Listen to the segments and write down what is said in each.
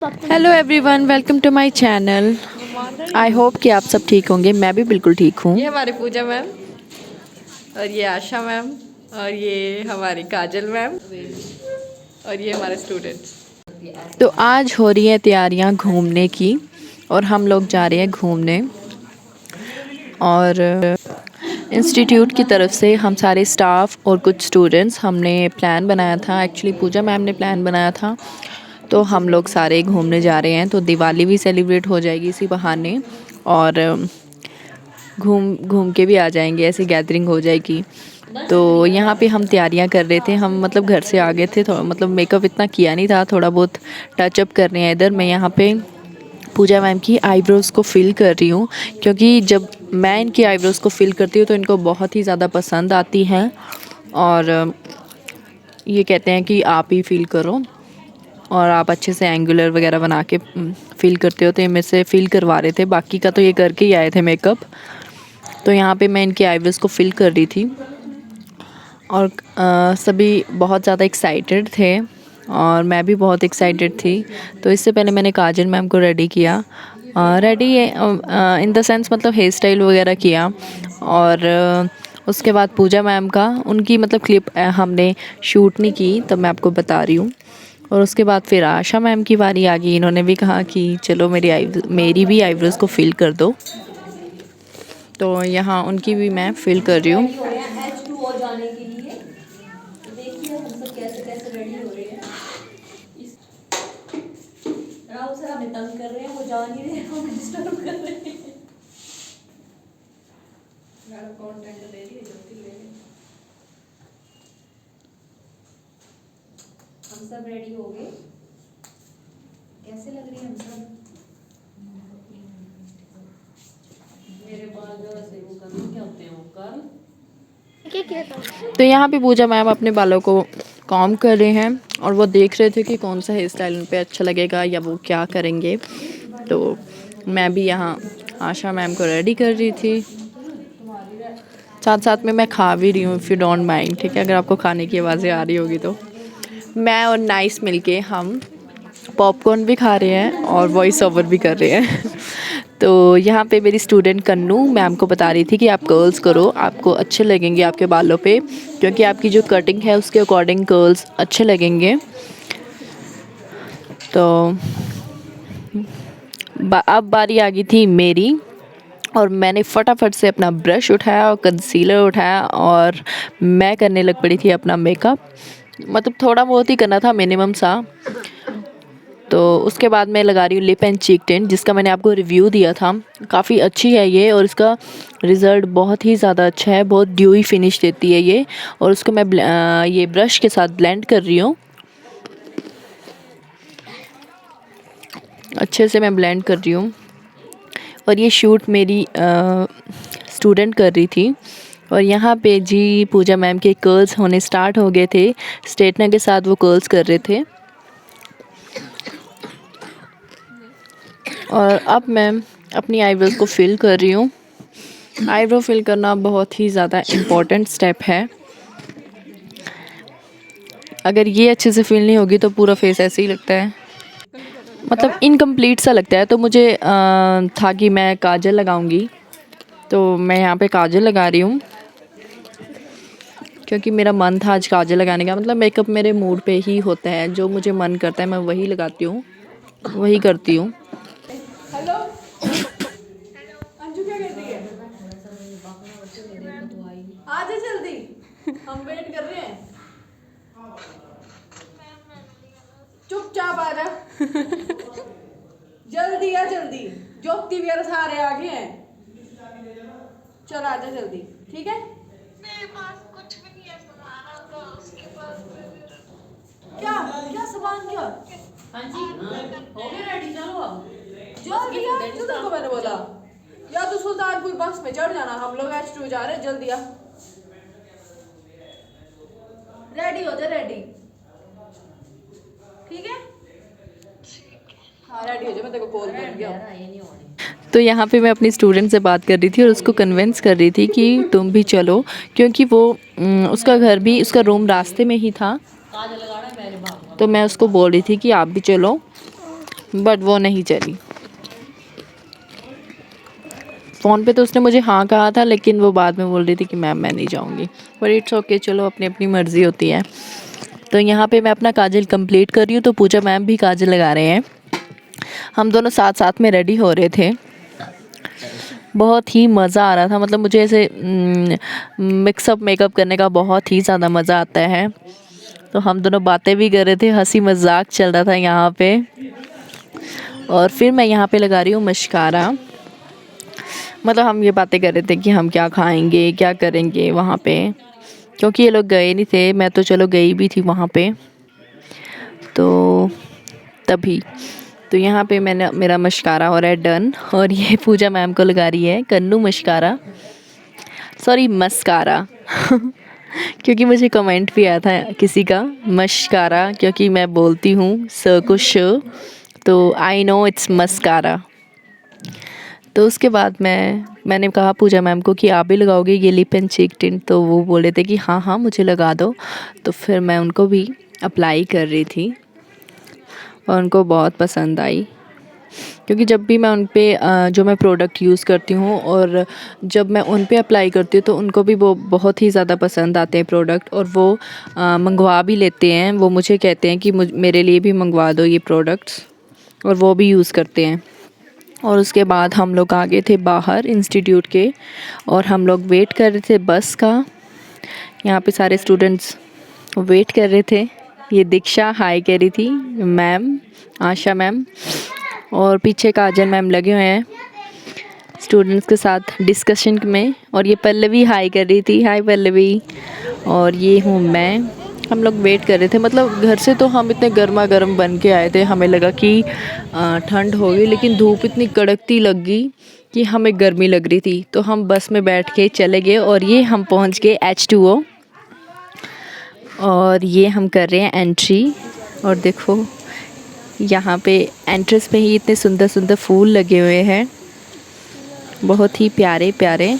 Hello everyone, welcome to my channel. I hope कि आप सब ठीक होंगे। मैं भी बिल्कुल ठीक हूँ। ये हमारी पूजा मैम और ये आशा मैम और ये हमारी काजल मैम और ये हमारे स्टूडेंट्स। तो आज हो रही है तैयारियाँ घूमने की और हम लोग जा रहे हैं घूमने। और इंस्टीट्यूट की तरफ से हम सारे स्टाफ और कुछ स्टूडेंट्स हमने प्लान बनाया था। एक्चुअली पूजा मैम ने प्लान बनाया था, तो हम लोग सारे घूमने जा रहे हैं। तो दिवाली भी सेलिब्रेट हो जाएगी इसी बहाने और घूम घूम के भी आ जाएंगे, ऐसी गैदरिंग हो जाएगी। तो यहाँ पे हम तैयारियाँ कर रहे थे। हम मतलब घर से आ गए थे, थोड़ा मतलब मेकअप इतना किया नहीं था, थोड़ा बहुत टचअप कर रहे हैं इधर। मैं यहाँ पे पूजा मैम की आईब्रोज़ को फिल कर रही हूँ, क्योंकि जब मैं इनकी आईब्रोज़ को फिल करती हूँ तो इनको बहुत ही ज़्यादा पसंद आती हैं और ये कहते हैं कि आप ही फ़ील करो और आप अच्छे से एंगुलर वगैरह बना के फ़ील करते हो। तो ये मेरे से फ़ील करवा रहे थे, बाकी का तो ये करके ही आए थे मेकअप। तो यहाँ पे मैं इनकी आईब्रोज़ को फिल कर रही थी और सभी बहुत ज़्यादा एक्साइटेड थे और मैं भी बहुत एक्साइटेड थी। तो इससे पहले मैंने काजल मैम को रेडी किया, रेडी इन द सेंस मतलब हेयर स्टाइल वगैरह किया। और उसके बाद पूजा मैम का उनकी मतलब क्लिप हमने शूट नहीं की, तब मैं आपको बता रही हूँ। और उसके बाद फिर आशा मैम की बारी आ गई। इन्होंने भी कहा कि चलो मेरी भी आईब्रोज़ को फिल कर दो। तो यहाँ उनकी भी मैं फिल कर रही हूँ। H2O जाने के लिए तो देखिए हम सब कैसे कैसे रेडी हो रहे हैं। राहुल सर हमें तंग कर रहे हैं, वो जा नहीं रहे हैं, हमें डिस्टर्ब कर रहे हैं। मैडम कंटेंट दे रही है, जल्दी ले लें। हम सब रेडी हो गए। कैसे लग रही है हम सब? मेरे बाल जरा से वो कर क्या होते हैं वो कर। तो यहाँ पे पूजा मैम अपने बालों को कॉम्ब कर रहे हैं और वो देख रहे थे कि कौन सा हेयर स्टाइल उन पे अच्छा लगेगा या वो क्या करेंगे। तो मैं भी यहाँ आशा मैम को रेडी कर रही थी, साथ साथ में मैं खा भी रही हूँ, इफ़ यू डोंट माइंड। ठीक है, अगर आपको खाने की आवाज़ें आ रही होगी तो। मैं और नाइस मिलके हम पॉपकॉर्न भी खा रहे हैं और वॉइस ओवर भी कर रहे हैं। तो यहाँ पे मेरी स्टूडेंट कन्नू मैम को बता रही थी कि आप कर्ल्स करो, आपको अच्छे लगेंगे आपके बालों पे, क्योंकि आपकी जो कटिंग है उसके अकॉर्डिंग कर्ल्स अच्छे लगेंगे। तो अब बारी आ गई थी मेरी और मैंने फटाफट से अपना ब्रश उठाया और कंसीलर उठाया और मैं करने लग पड़ी थी अपना मेकअप। मतलब थोड़ा बहुत ही करना था, मिनिमम सा। तो उसके बाद मैं लगा रही हूँ लिप एंड चीक टिंट, जिसका मैंने आपको रिव्यू दिया था। काफ़ी अच्छी है ये और इसका रिज़ल्ट बहुत ही ज़्यादा अच्छा है, बहुत ड्यूई फिनिश देती है ये। और उसको मैं ये ब्रश के साथ ब्लेंड कर रही हूँ, अच्छे से मैं ब्लेंड कर रही हूँ। और ये शूट मेरी स्टूडेंट कर रही थी। और यहाँ पे जी पूजा मैम के कर्ल्स होने स्टार्ट हो गए थे, स्ट्रेटनर के साथ वो कर्ल्स कर रहे थे। और अब मैं अपनी आईब्रोज़ को फिल कर रही हूँ। आईब्रो फिल करना बहुत ही ज़्यादा इम्पॉर्टेंट स्टेप है। अगर ये अच्छे से फिल नहीं होगी तो पूरा फेस ऐसे ही लगता है, मतलब इनकम्प्लीट सा लगता है। तो मुझे था कि मैं काजल लगाऊंगी, तो मैं यहाँ पे काजल लगा रही हूँ, क्योंकि मेरा मन था आज काजल लगाने का। मतलब मेकअप मेरे मूड पे ही होता है, जो मुझे मन करता है मैं वही लगाती हूँ, वही करती हूँ। हेलो अंजू क्या कहती है? आ जा जल्दी, हम वेट कर रहे हैं। चुपचाप आ जा। जल्दी आ जल्दी, ज्योति वगैरह सारे आ गए हैं। चल आ जा जल्दी, ठीक है? मेरे पास कुछ भी नहीं है सामान, तो उसके पास क्या क्या सामान क्या? हाँ जी हो गए रेडी, चलो अब जल्दी आ, जो तेरे को मैंने बोला। या तो सुल्तानपुर बस में चढ़ जाना, हम लोग H2 जा रहे हैं, जल्दी आ। रेडी हो जा, रेडी, ठीक है? हाँ रेडी हो जा, मैं तेरे को कॉल कर दिया। ये नहीं होने। तो यहाँ पे मैं अपनी स्टूडेंट से बात कर रही थी और उसको कन्विंस कर रही थी कि तुम भी चलो, क्योंकि वो उसका घर भी, उसका रूम रास्ते में ही था। काजल लगाना मेरे बाल। तो मैं उसको बोल रही थी कि आप भी चलो। बट वो नहीं चली। फ़ोन पे तो उसने मुझे हाँ कहा था, लेकिन वो बाद में बोल रही थी कि मैम मैं नहीं जाऊँगी। पर इट्स ओके, चलो अपनी अपनी मर्ज़ी होती है। तो यहाँ पे मैं अपना काजल कंप्लीट कर रही हूँ, तो पूजा मैम भी काजल लगा रहे हैं। हम दोनों साथ साथ में रेडी हो रहे थे। बहुत ही मज़ा आ रहा था, मतलब मुझे ऐसे मिक्सअप मेकअप करने का बहुत ही ज़्यादा मज़ा आता है। तो हम दोनों बातें भी कर रहे थे, हंसी मजाक चल रहा था यहाँ पे। और फिर मैं यहाँ पे लगा रही हूँ मस्कारा। मतलब हम ये बातें कर रहे थे कि हम क्या खाएंगे, क्या करेंगे वहाँ पे, क्योंकि ये लोग गए नहीं थे। मैं तो चलो गई भी थी वहाँ पे, तो तभी। तो यहाँ पे मैंने मेरा मस्कारा हो रहा है डन, और ये पूजा मैम को लगा रही है कन्नू मस्कारा, सॉरी मस्कारा क्योंकि मुझे कमेंट भी आया था किसी का मस्कारा, क्योंकि मैं बोलती हूँ स को श, तो आई नो इट्स मस्कारा। तो उसके बाद मैंने कहा पूजा मैम को कि आप भी लगाओगे ये लिप एंड चीक टिंट, तो वो बोले थे कि हाँ हाँ मुझे लगा दो। तो फिर मैं उनको भी अप्लाई कर रही थी और उनको बहुत पसंद आई, क्योंकि जब भी मैं उन पे जो मैं प्रोडक्ट यूज़ करती हूँ और जब मैं उन पे अप्लाई करती हूँ तो उनको भी वो बहुत ही ज़्यादा पसंद आते हैं प्रोडक्ट, और वो मंगवा भी लेते हैं। वो मुझे कहते हैं कि मेरे लिए भी मंगवा दो ये प्रोडक्ट्स, और वो भी यूज़ करते हैं। और उसके बाद हम लोग आ गए थे बाहर इंस्टीट्यूट के, और हम लोग वेट कर रहे थे बस का। यहाँ पे सारे स्टूडेंट्स वेट कर रहे थे। ये दीक्षा हाय कह रही थी, मैम आशा मैम, और पीछे काजल मैम लगे हुए हैं स्टूडेंट्स के साथ डिस्कशन में। और ये पल्लवी हाय कर रही थी, हाय पल्लवी। और ये हूँ मैं। हम लोग वेट कर रहे थे, मतलब घर से तो हम इतने गर्मा गर्म बन के आए थे, हमें लगा कि ठंड होगी, लेकिन धूप इतनी कड़कती लग गई कि हमें गर्मी लग रही थी। तो हम बस में बैठ के चले गए, और ये हम पहुँच गए H2O, और ये हम कर रहे हैं एंट्री। और देखो यहाँ पे एंट्रेंस पे ही इतने सुंदर सुंदर फूल लगे हुए हैं, बहुत ही प्यारे प्यारे।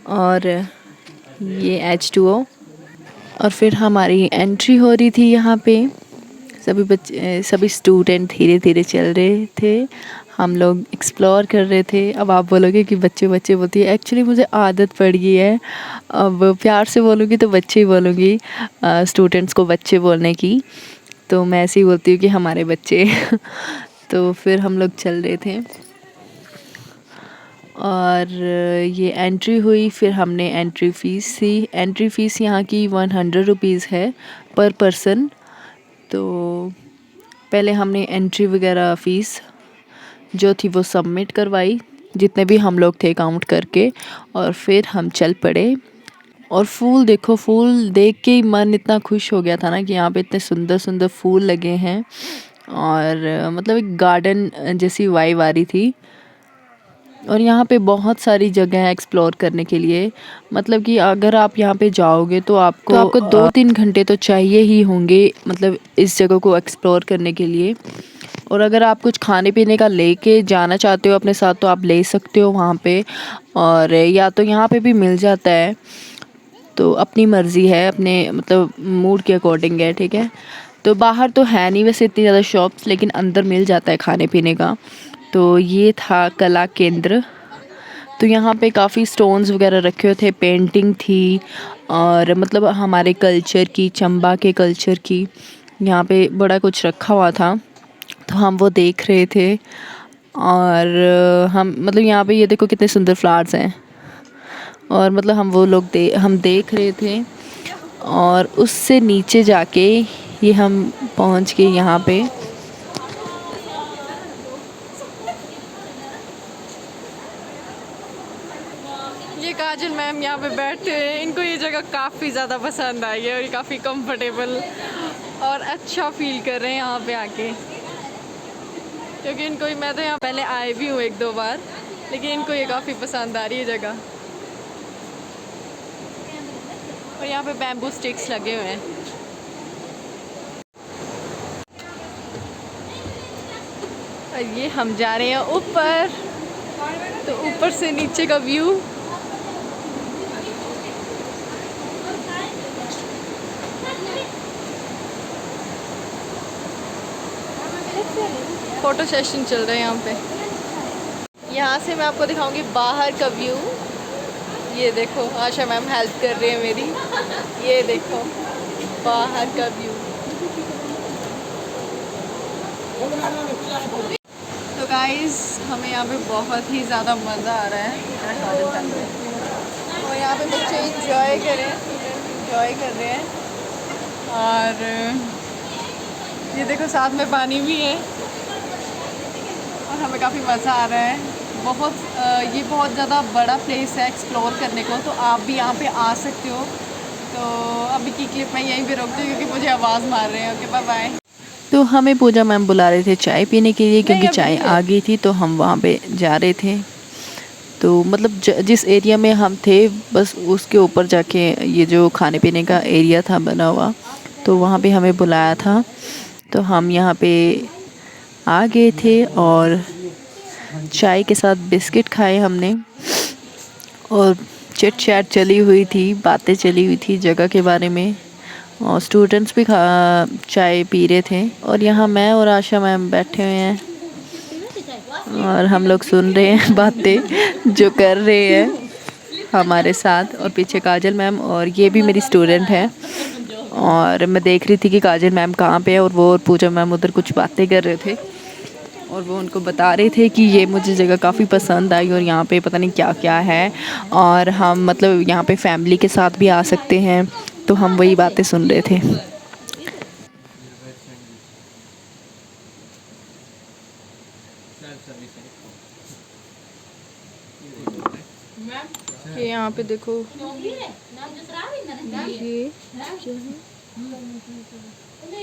और ये H2O, और फिर हमारी एंट्री हो रही थी यहाँ पे। सभी स्टूडेंट धीरे धीरे चल रहे थे, हम लोग एक्सप्लोर कर रहे थे। अब आप बोलोगे कि बच्चे बच्चे बोलती है, एक्चुअली मुझे आदत पड़ गई है, अब प्यार से बोलूँगी तो बच्चे ही बोलूँगी, स्टूडेंट्स को बच्चे बोलने की, तो मैं ऐसे ही बोलती हूँ कि हमारे बच्चे तो फिर हम लोग चल रहे थे, और ये एंट्री हुई। फिर हमने एंट्री फ़ीस थी, एंट्री फ़ीस यहाँ की 100 रुपीज़ है पर पर्सन। तो पहले हमने एंट्री वगैरह फ़ीस जो थी वो सबमिट करवाई, जितने भी हम लोग थे काउंट करके, और फिर हम चल पड़े। और फूल देखो, फूल देख के ही मन इतना खुश हो गया था ना कि यहाँ पे इतने सुंदर सुंदर फूल लगे हैं, और मतलब एक गार्डन जैसी वाइब आ रही थी। और यहाँ पे बहुत सारी जगह है एक्सप्लोर करने के लिए, मतलब कि अगर आप यहाँ पे जाओगे तो आपको 2-3 घंटे तो चाहिए ही होंगे, मतलब इस जगह को एक्सप्लोर करने के लिए। और अगर आप कुछ खाने पीने का लेके जाना चाहते हो अपने साथ तो आप ले सकते हो वहाँ पे, और या तो यहाँ पे भी मिल जाता है, तो अपनी मर्ज़ी है, अपने मतलब मूड के अकॉर्डिंग है, ठीक है। तो बाहर तो है नहीं वैसे इतनी ज़्यादा शॉप्स, लेकिन अंदर मिल जाता है खाने पीने का। तो ये था कला केंद्र। तो यहाँ पे काफ़ी स्टोन्स वगैरह रखे हुए थे, पेंटिंग थी, और मतलब हमारे कल्चर की, चंबा के कल्चर की यहाँ पे बड़ा कुछ रखा हुआ था, तो हम वो देख रहे थे। और हम मतलब यहाँ पे ये देखो कितने सुंदर फ्लावर्स हैं, और मतलब हम देख रहे थे। और उससे नीचे जाके ये हम पहुँच गए यहाँ पे। ये काजल मैम यहाँ पे बैठे हैं, इनको ये जगह काफ़ी ज़्यादा पसंद आई है, और ये काफ़ी कंफर्टेबल और अच्छा फील कर रहे हैं यहाँ पे आके, क्योंकि इनको मैं तो यहाँ पहले आए भी हूँ 1-2 बार, लेकिन इनको ये काफ़ी पसंद आ रही है जगह। और यहाँ पे बैम्बू स्टिक्स लगे हुए हैं। और ये हम जा रहे हैं ऊपर, तो ऊपर से नीचे का व्यू फ़ोटो सेशन चल रहे हैं यहाँ पे। यहाँ से मैं आपको दिखाऊंगी बाहर का व्यू। ये देखो आशा मैम हेल्प कर रही है मेरी। ये देखो बाहर का व्यू। तो गाइस हमें यहाँ पे बहुत ही ज़्यादा मज़ा आ रहा है और यहाँ पे बच्चे इंजॉय कर रहे हैं, इंजॉय कर रहे हैं। और ये देखो साथ में पानी भी है और हमें काफ़ी मज़ा आ रहा है। ये बहुत ज़्यादा बड़ा प्लेस है एक्सप्लोर करने को, तो आप भी यहाँ पे आ सकते हो। तो अभी की क्लिप मैं यहीं पे रोकती हूँ क्योंकि मुझे आवाज़ मार रहे हैं। Okay bye bye. तो हमें पूजा मैम बुला रहे थे चाय पीने के लिए, क्योंकि अभी चाय है। आ गई थी तो हम वहाँ पे जा रहे थे। तो मतलब जिस एरिया में हम थे बस उसके ऊपर जाके ये जो खाने पीने का एरिया था बना हुआ, तो वहाँ पे हमें बुलाया था। तो हम यहाँ पे आ गए थे और चाय के साथ बिस्किट खाए हमने और चिट चैट चली हुई थी, बातें चली हुई थी जगह के बारे में, और स्टूडेंट्स भी चाय पी रहे थे। और यहाँ मैं और आशा मैम बैठे हुए हैं और हम लोग सुन रहे हैं बातें जो कर रहे हैं हमारे साथ। और पीछे काजल मैम और ये भी मेरी स्टूडेंट है। और मैं देख रही थी कि काजल मैम कहाँ पे है और वो और पूजा मैम उधर कुछ बातें कर रहे थे और वो उनको बता रहे थे कि ये मुझे जगह काफ़ी पसंद आई और यहाँ पे पता नहीं क्या क्या है और हम मतलब यहाँ पे फैमिली के साथ भी आ सकते हैं। तो हम वही बातें सुन रहे थे। ये यहाँ पे देखो ये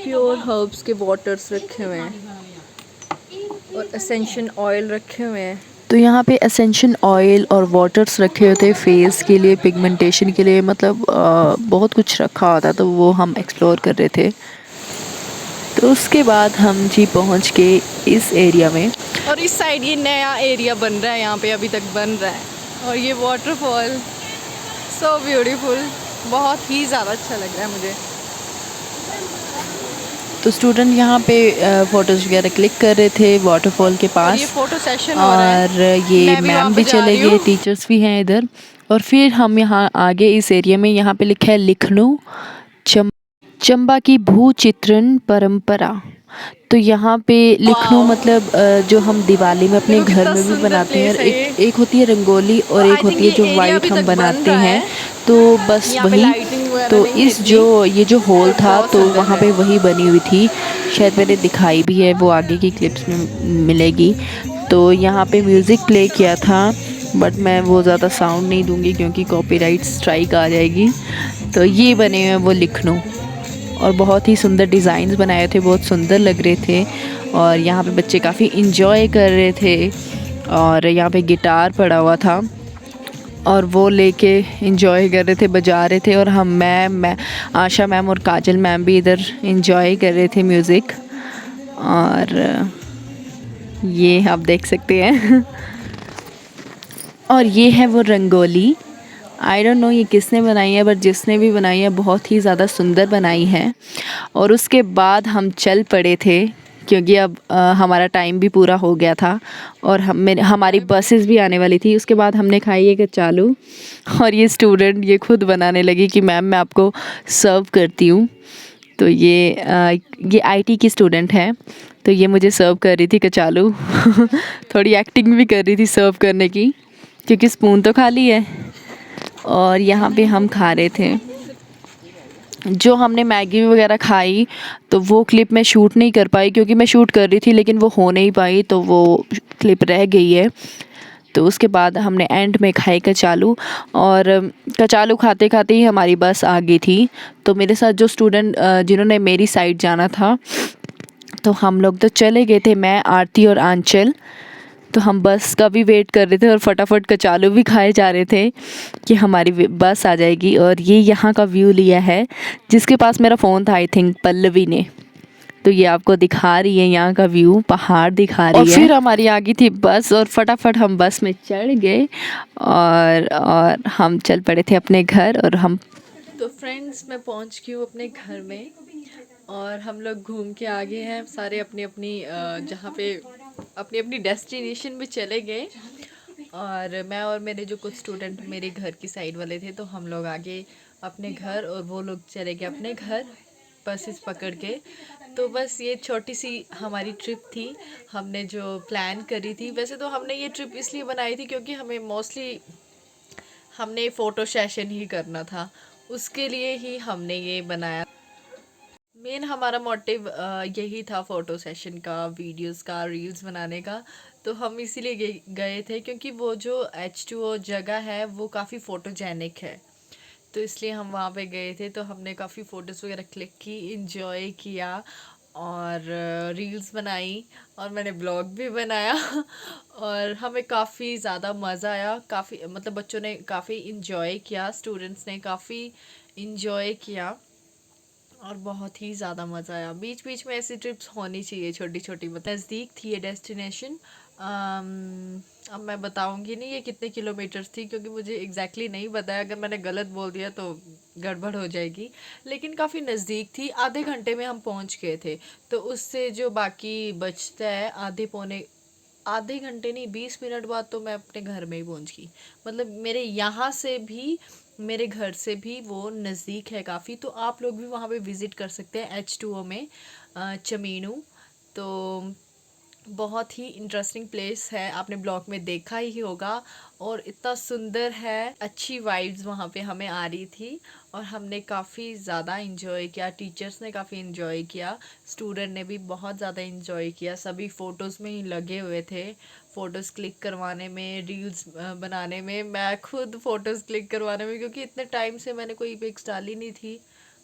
प्योर हर्ब्स के वाटर्स रखे हुए हैं और एसेंशियल ऑयल रखे हुए हैं। तो यहाँ पे एसेंशियल ऑयल और वाटर्स रखे हुए थे फेस के लिए, पिगमेंटेशन के लिए, मतलब बहुत कुछ रखा होता, तो वो हम एक्सप्लोर कर रहे थे। तो उसके बाद हम जी पहुँच के इस एरिया में, और इस साइड ये नया एरिया बन रहा है, यहाँ पे अभी तक बन रहा है। और ये वाटरफॉल सो ब्यूटीफुल, बहुत ही ज़्यादा अच्छा लग रहा है मुझे। तो स्टूडेंट यहाँ पे फ़ोटोज़ वगैरह क्लिक कर रहे थे वाटरफॉल के और पास। ये फोटो सेशन हो रहा है। और ये मैं भी वहाँ मैम पे भी जा चले रही गए, हूँ। टीचर्स भी हैं इधर। और फिर हम यहाँ आगे इस एरिया में, यहाँ पे लिखा है लिखनऊ चंबा की भू चित्रण परंपरा। तो यहाँ पे लिखनऊ मतलब जो हम दिवाली में अपने देखो घर कितना में भी सुंदर बनाते हैं। और place है एक होती है रंगोली और तो एक I होती think है ये जो area वाइट अभी हम तक बन बनाते रहा हैं। है। तो बस यहाँ पे वही, lighting वगैरह तो नहीं है इस इतनी। जो ये जो हॉल था बहुत तो सुंदर वहाँ है। पे वही बनी हुई थी। शायद मैंने दिखाई भी है, वो आगे की क्लिप्स में मिलेगी। तो यहाँ पे म्यूज़िक प्ले किया था, बट मैं वो ज़्यादा साउंड नहीं दूंगी क्योंकि कॉपीराइट स्ट्राइक आ जाएगी। तो ये बने हुए हैं वो लिखनऊ, और बहुत ही सुंदर डिज़ाइंस बनाए थे, बहुत सुंदर लग रहे थे। और यहाँ पे बच्चे काफ़ी इंजॉय कर रहे थे। और यहाँ पे गिटार पड़ा हुआ था और वो लेके इंजॉय कर रहे थे, बजा रहे थे। और मैं आशा मैम और काजल मैम भी इधर इंजॉय कर रहे थे म्यूज़िक। और ये आप देख सकते हैं और ये है वो रंगोली। आई डोंट नो ये किसने बनाई है, बट जिसने भी बनाई है बहुत ही ज़्यादा सुंदर बनाई है। और उसके बाद हम चल पड़े थे क्योंकि अब हमारा टाइम भी पूरा हो गया था और हमारी बसेस भी आने वाली थी। उसके बाद हमने खाई है कचालू, और ये स्टूडेंट ये खुद बनाने लगी कि मैम मैं आपको सर्व करती हूँ। तो ये आईटी की स्टूडेंट है, तो ये मुझे सर्व कर रही थी कचालू थोड़ी एक्टिंग भी कर रही थी सर्व करने की, क्योंकि स्पून तो खाली है। और यहाँ पे हम खा रहे थे जो हमने मैगी वगैरह खाई, तो वो क्लिप मैं शूट नहीं कर पाई क्योंकि मैं शूट कर रही थी लेकिन वो हो नहीं पाई, तो वो क्लिप रह गई है। तो उसके बाद हमने एंड में खाए कचालू, और कचालू खाते खाते ही हमारी बस आ गई थी। तो मेरे साथ जो स्टूडेंट जिन्होंने मेरी साइड जाना था, तो हम लोग तो चले गए थे, मैं, आरती और आंचल। तो हम बस का भी वेट कर रहे थे और फटाफट कचालू भी खाए जा रहे थे कि हमारी बस आ जाएगी। और ये यहाँ का व्यू लिया है, जिसके पास मेरा फ़ोन था आई थिंक पल्लवी ने। तो ये आपको दिखा रही है यहाँ का व्यू, पहाड़ दिखा रही है। और फिर हमारी आ गई थी बस और फटाफट हम बस में चढ़ गए और हम चल पड़े थे अपने घर। और हम तो फ्रेंड्स मैं पहुंच गई हूँ अपने घर में और हम लोग घूम के आ गए हैं सारे अपनी अपनी जहाँ पे अपनी अपनी डेस्टिनेशन में चले गए। और मैं और मेरे जो कुछ स्टूडेंट मेरे घर की साइड वाले थे, तो हम लोग आगे अपने घर और वो लोग चले गए अपने घर बसेस पकड़ के। तो बस ये छोटी सी हमारी ट्रिप थी हमने जो प्लान करी थी। वैसे तो हमने ये ट्रिप इसलिए बनाई थी क्योंकि हमें मोस्टली हमने फ़ोटो सेशन ही करना था, उसके लिए ही हमने ये बनाया। मेन हमारा मोटिव यही था फ़ोटो सेशन का, वीडियोस का, रील्स बनाने का। तो हम इसीलिए गए थे क्योंकि वो जो H2O जगह है वो काफ़ी फ़ोटोजेनिक है, तो इसलिए हम वहाँ पे गए थे। तो हमने काफ़ी फ़ोटोज़ वगैरह क्लिक की, इंजॉय किया और रील्स बनाई और मैंने ब्लॉग भी बनाया और हमें काफ़ी ज़्यादा मज़ा आया। काफ़ी मतलब बच्चों ने काफ़ी इंजॉय किया, स्टूडेंट्स ने काफ़ी इंजॉय किया और बहुत ही ज़्यादा मज़ा आया। बीच बीच में ऐसी ट्रिप्स होनी चाहिए छोटी छोटी। नज़दीक थी ये डेस्टिनेशन। अब मैं बताऊंगी नहीं ये कितने किलोमीटर्स थी क्योंकि मुझे एग्जैक्टली नहीं पता है, अगर मैंने गलत बोल दिया तो गड़बड़ हो जाएगी। लेकिन काफ़ी नज़दीक थी, आधे घंटे में हम पहुंच गए थे। तो उससे जो बाकी बचता है आधे घंटे नहीं 20 मिनट बाद तो मैं अपने घर में ही पहुंच गई। मतलब मेरे यहाँ से भी, मेरे घर से भी वो नज़दीक है काफ़ी। तो आप लोग भी वहाँ पे विज़िट कर सकते हैं H2O में, चमीनू। तो बहुत ही इंटरेस्टिंग प्लेस है, आपने ब्लॉग में देखा ही होगा। और इतना सुंदर है, अच्छी वाइब्स वहाँ पे हमें आ रही थी और हमने काफ़ी ज़्यादा इंजॉय किया। टीचर्स ने काफ़ी इंजॉय किया, स्टूडेंट ने भी बहुत ज़्यादा इंजॉय किया। सभी फ़ोटोज़ में ही लगे हुए थे, फ़ोटोज़ क्लिक करवाने में, रील्स बनाने में। मैं खुद फ़ोटोज़ क्लिक करवाने में, क्योंकि इतने टाइम से मैंने कोई पिक्स डाली नहीं थी।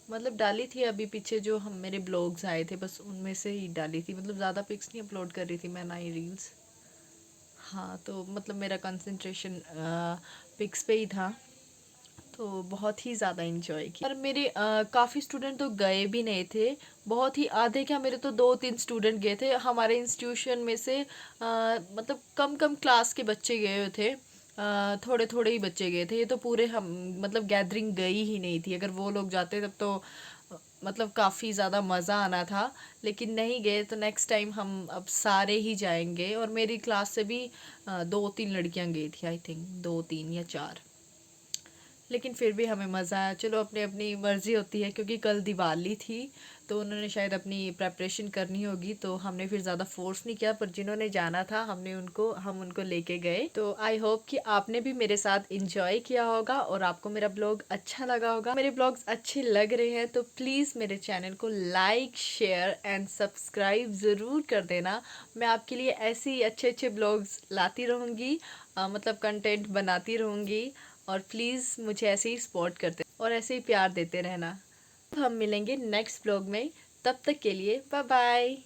मतलब डाली थी अभी पीछे जो हम मेरे ब्लॉग्स आए थे, बस उनमें से ही डाली थी। मतलब ज़्यादा पिक्स नहीं अपलोड कर रही थी मैं, ना ही रील्स। हाँ, तो मतलब मेरा कंसंट्रेशन पिक्स पे ही था। तो बहुत ही ज़्यादा इंजॉय किया। और मेरे काफ़ी स्टूडेंट तो गए भी नहीं थे, बहुत ही आधे क्या, मेरे तो 2-3 स्टूडेंट गए थे हमारे इंस्टीट्यूशन में से। मतलब कम कम क्लास के बच्चे गए हुए थे, थोड़े थोड़े ही बच्चे गए थे। ये तो पूरे हम मतलब गैदरिंग गई ही नहीं थी। अगर वो लोग जाते तब तो मतलब काफ़ी ज़्यादा मज़ा आना था, लेकिन नहीं गए। तो नेक्स्ट टाइम हम अब सारे ही जाएंगे। और मेरी क्लास से भी 2-3 लड़कियां गई थी, आई थिंक 2-3 या 4। लेकिन फिर भी हमें मज़ा आया। चलो, अपनी अपनी मर्ज़ी होती है, क्योंकि कल दिवाली थी तो उन्होंने शायद अपनी प्रेपरेशन करनी होगी, तो हमने फिर ज़्यादा फोर्स नहीं किया। पर जिन्होंने जाना था हम उनको लेके गए। तो आई होप कि आपने भी मेरे साथ इंजॉय किया होगा और आपको मेरा ब्लॉग अच्छा लगा होगा। मेरे ब्लॉग्स अच्छे लग रहे हैं तो प्लीज़ मेरे चैनल को लाइक, शेयर एंड सब्सक्राइब ज़रूर कर देना। मैं आपके लिए ऐसे ही अच्छे अच्छे ब्लॉग्स लाती रहूँगी, मतलब कंटेंट बनाती रहूँगी। और प्लीज़ मुझे ऐसे ही सपोर्ट करते और ऐसे ही प्यार देते रहना। हम मिलेंगे नेक्स्ट ब्लॉग में, तब तक के लिए बाय बाय।